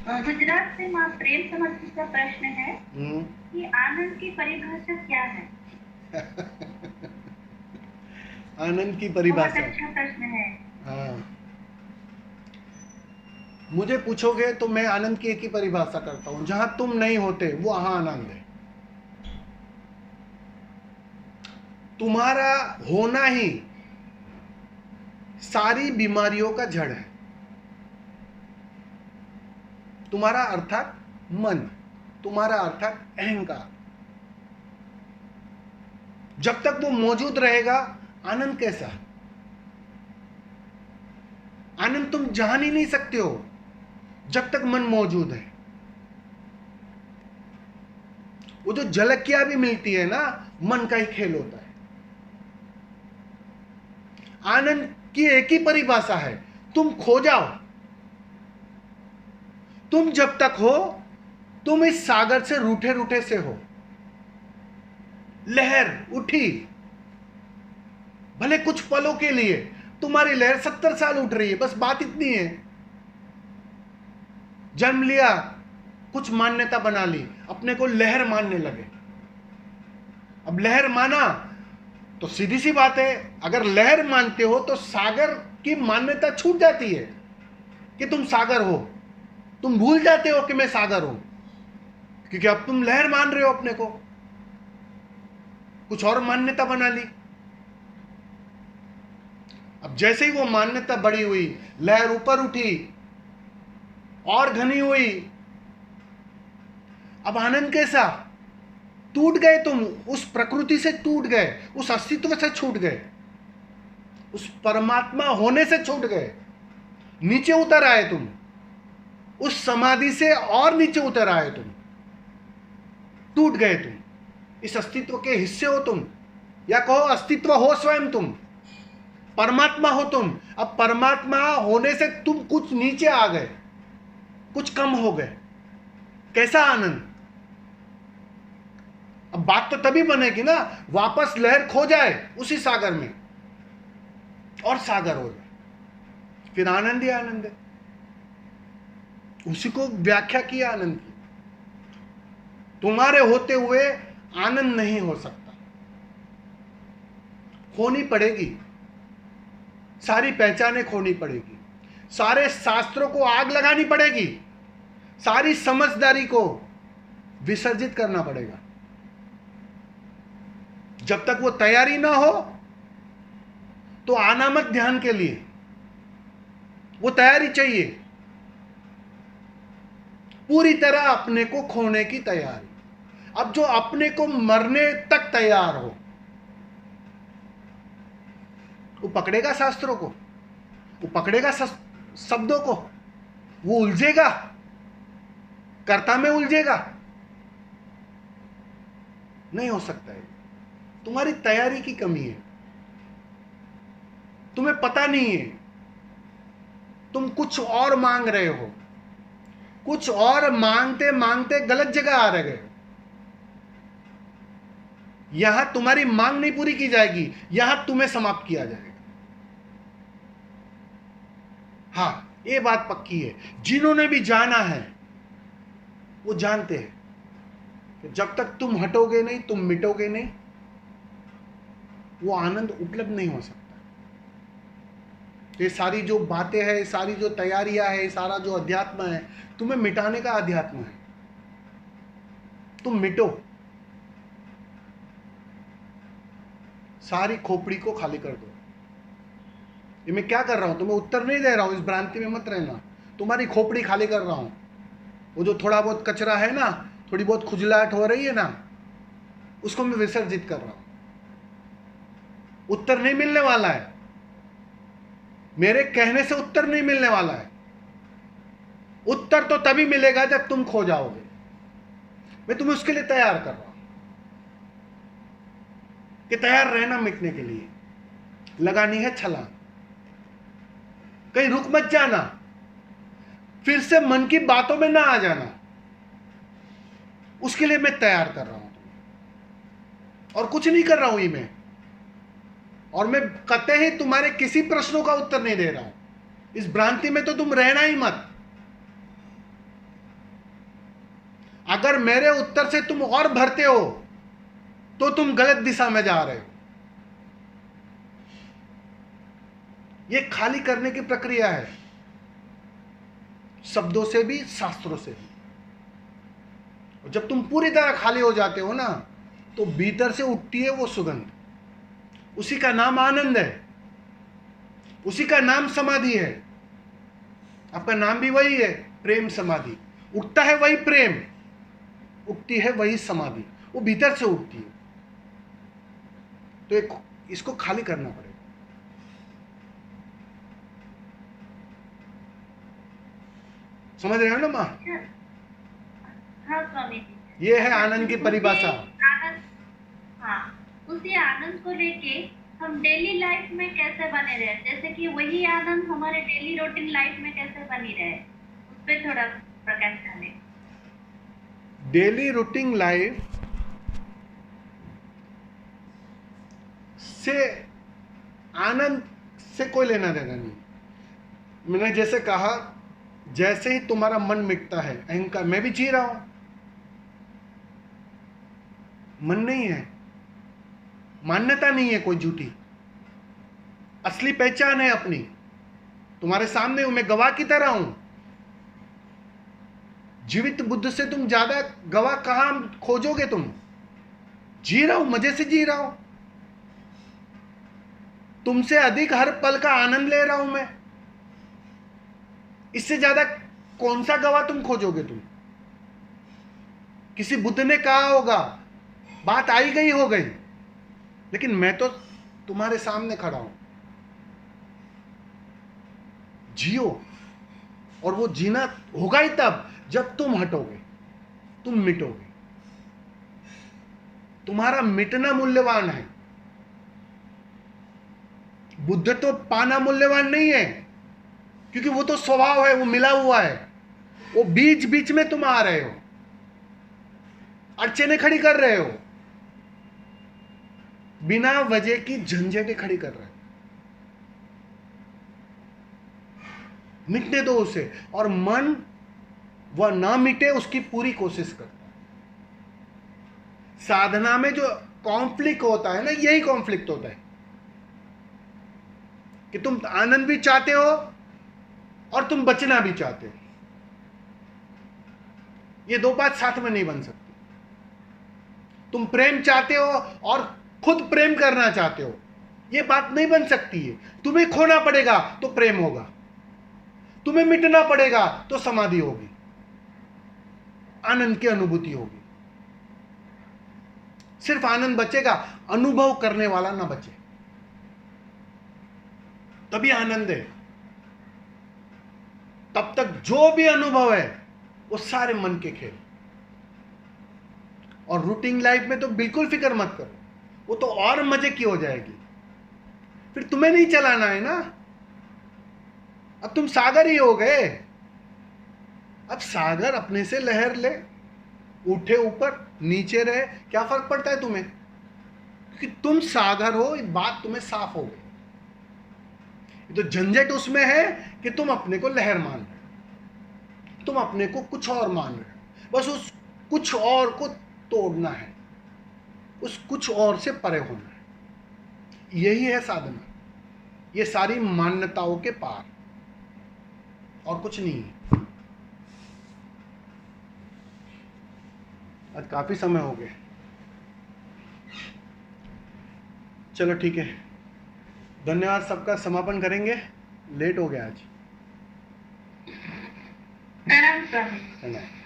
गुजरात से माँ प्रेम समर्थ का प्रश्न है कि आनंद की परिभाषा क्या है। आनंद की बहुत परिभाषा। अच्छा प्रश्न है। हाँ, मुझे पूछोगे तो मैं आनंद की एक ही परिभाषा करता हूं, जहां तुम नहीं होते वो वहां आनंद है। तुम्हारा होना ही सारी बीमारियों का जड़ है। तुम्हारा अर्थात मन, तुम्हारा अर्थात अहंकार। जब तक वो मौजूद रहेगा, आनंद कैसा? आनंद तुम जान ही नहीं सकते हो जब तक मन मौजूद है। वो जो झलकियां भी मिलती है ना, मन का ही खेल होता है। आनंद की एक ही परिभाषा है, तुम खो जाओ। तुम जब तक हो, तुम इस सागर से रूठे रूठे से हो। लहर उठी, भले कुछ पलों के लिए। तुम्हारी लहर 70 साल उठ रही है, बस बात इतनी है। जन्म लिया, कुछ मान्यता बना ली, अपने को लहर मानने लगे। अब लहर माना तो सीधी सी बात है, अगर लहर मानते हो तो सागर की मान्यता छूट जाती है कि तुम सागर हो। तुम भूल जाते हो कि मैं सागर हूं, क्योंकि अब तुम लहर मान रहे हो अपने को, कुछ और मान्यता बना ली। अब जैसे ही वो मान्यता बड़ी हुई, लहर ऊपर उठी और घनी हुई, अब आनंद कैसा? टूट गए तुम, उस प्रकृति से टूट गए, उस अस्तित्व से छूट गए, उस परमात्मा होने से छूट गए। नीचे उतर आए तुम, उस समाधि से और नीचे उतर आए तुम। टूट गए तुम, इस अस्तित्व के हिस्से हो तुम, या कहो अस्तित्व हो स्वयं तुम, परमात्मा हो तुम। अब परमात्मा होने से तुम कुछ नीचे आ गए, कुछ कम हो गए। कैसा आनंद? अब बात तो तभी बनेगी ना, वापस लहर खो जाए उसी सागर में और सागर हो जाए, फिर आनंद ही आनंद है। उसी को व्याख्या किया आनंद की। तुम्हारे होते हुए आनंद नहीं हो सकता, खोनी पड़ेगी, सारी पहचानें खोनी पड़ेगी, सारे शास्त्रों को आग लगानी पड़ेगी, सारी समझदारी को विसर्जित करना पड़ेगा। जब तक वो तैयारी ना हो तो आना मत ध्यान के लिए। वो तैयारी चाहिए, पूरी तरह अपने को खोने की तैयारी। अब जो अपने को मरने तक तैयार हो, वो पकड़ेगा शास्त्रों को, वो पकड़ेगा शब्दों को, वो उलझेगा, कर्ता में उलझेगा। नहीं हो सकता है। तुम्हारी तैयारी की कमी है, तुम्हें पता नहीं है, तुम कुछ और मांग रहे हो, कुछ और मांगते मांगते गलत जगह आ रहे हो। यहां तुम्हारी मांग नहीं पूरी की जाएगी, यहां तुम्हें समाप्त किया जाएगा। हाँ, ये बात पक्की है, जिन्होंने भी जाना है वो जानते हैं कि जब तक तुम हटोगे नहीं, तुम मिटोगे नहीं, वो आनंद उपलब्ध नहीं हो सकता। ये सारी जो बातें हैं, सारी जो तैयारियां है, सारा जो अध्यात्म है, तुम्हें मिटाने का अध्यात्म है। तुम मिटो, सारी खोपड़ी को खाली कर दो। ये मैं क्या कर रहा हूं, तुम्हें उत्तर नहीं दे रहा हूं, इस भ्रांति में मत रहना। तुम्हारी खोपड़ी खाली कर रहा हूं। वो जो थोड़ा बहुत कचरा है ना, थोड़ी बहुत खुजलाहट हो रही है ना, उसको मैं विसर्जित कर रहा हूं। उत्तर नहीं मिलने वाला है, मेरे कहने से उत्तर नहीं मिलने वाला है। उत्तर तो तभी मिलेगा जब तुम खो जाओगे। मैं तुम्हें उसके लिए तैयार कर रहा हूं कि तैयार रहना मिटने के लिए। लगानी है छलांग, कहीं रुक मत जाना, फिर से मन की बातों में ना आ जाना। उसके लिए मैं तैयार कर रहा हूं तुम्हें, और कुछ नहीं कर रहा हूं ये मैं। और मैं कतई तुम्हारे किसी प्रश्नों का उत्तर नहीं दे रहा हूं। इस भ्रांति में तो तुम रहना ही मत। अगर मेरे उत्तर से तुम और भरते हो तो तुम गलत दिशा में जा रहे हो। यह खाली करने की प्रक्रिया है, शब्दों से भी शास्त्रों से भी। और जब तुम पूरी तरह खाली हो जाते हो ना, तो भीतर से उठती है वो सुगंध। उसी का नाम आनंद है, उसी का नाम समाधि है। आपका नाम भी वही है, प्रेम समाधि। उठता है वही प्रेम, उठती है वही समाधि, वो भीतर से उठती है। तो इसको खाली करना पड़ेगा। समझ रहे हो ना माँ? हाँ स्वामी जी, ये है आनंद की परिभाषा। आनंद, हाँ, उसी आनंद को लेके हम डेली लाइफ में कैसे बने रहे, जैसे कि वही आनंद हमारे डेली रूटीन लाइफ में कैसे बनी रहे, उस पर थोड़ा प्रकाश डालें। डेली रूटीन लाइफ से आनंद से कोई लेना देना नहीं। मैंने जैसे कहा, जैसे ही तुम्हारा मन मिटता है, अहंकार, मैं भी जी रहा हूं, मन नहीं है, मान्यता नहीं है कोई झूठी, असली पहचान है अपनी, तुम्हारे सामने हूं, मैं गवाह की तरह हूं। जीवित बुद्ध से तुम ज्यादा गवाह कहां खोजोगे? तुम जी रहा हूं, मजे से जी रहा हूं, तुमसे अधिक हर पल का आनंद ले रहा हूं मैं। इससे ज्यादा कौन सा गवाह तुम खोजोगे? तुम किसी बुद्ध ने कहा होगा, बात आई गई हो गई, लेकिन मैं तो तुम्हारे सामने खड़ा हूं। जियो, और वो जीना होगा ही तब जब तुम हटोगे, तुम मिटोगे। तुम्हारा मिटना मूल्यवान है। बुद्ध तो पाना मूल्यवान नहीं है, क्योंकि वो तो स्वभाव है, वो मिला हुआ है। वो बीच बीच में तुम आ रहे हो, अड़चने खड़ी कर रहे हो, बिना वजह की झंझटें खड़ी कर रहे हो। मिटने दो उसे, और मन वह ना मिटे उसकी पूरी कोशिश करता है। साधना में जो कॉन्फ्लिक्ट होता है ना, यही कॉन्फ्लिक्ट होता है कि तुम आनंद भी चाहते हो और तुम बचना भी चाहते हो। ये दो बात साथ में नहीं बन सकती। तुम प्रेम चाहते हो और खुद प्रेम करना चाहते हो, ये बात नहीं बन सकती है। तुम्हें खोना पड़ेगा तो प्रेम होगा, तुम्हें मिटना पड़ेगा तो समाधि होगी, आनंद की अनुभूति होगी। सिर्फ आनंद बचेगा, अनुभव करने वाला ना बचे, तभी आनंद है। तब तक जो भी अनुभव है वो सारे मन के खेल। और रूटीन लाइफ में तो बिल्कुल फिक्र मत करो, वो तो और मजे की हो जाएगी। फिर तुम्हें नहीं चलाना है ना, अब तुम सागर ही हो गए। अब सागर अपने से लहर ले, उठे ऊपर नीचे रहे, क्या फर्क पड़ता है तुम्हें? क्योंकि तुम सागर हो, ये बात तुम्हें साफ हो गई। तो झंझट उसमें है कि तुम अपने को लहर मान रहे हो, तुम अपने को कुछ और मान रहे हो। बस उस कुछ और को तोड़ना है, उस कुछ और से परे होना है। यही है साधना, ये सारी मान्यताओं के पार, और कुछ नहीं है। आज काफी समय हो गया, चलो ठीक है, धन्यवाद सबका। समापन करेंगे, लेट हो गया आज। प्रणाम स्वामी। धन्यवाद।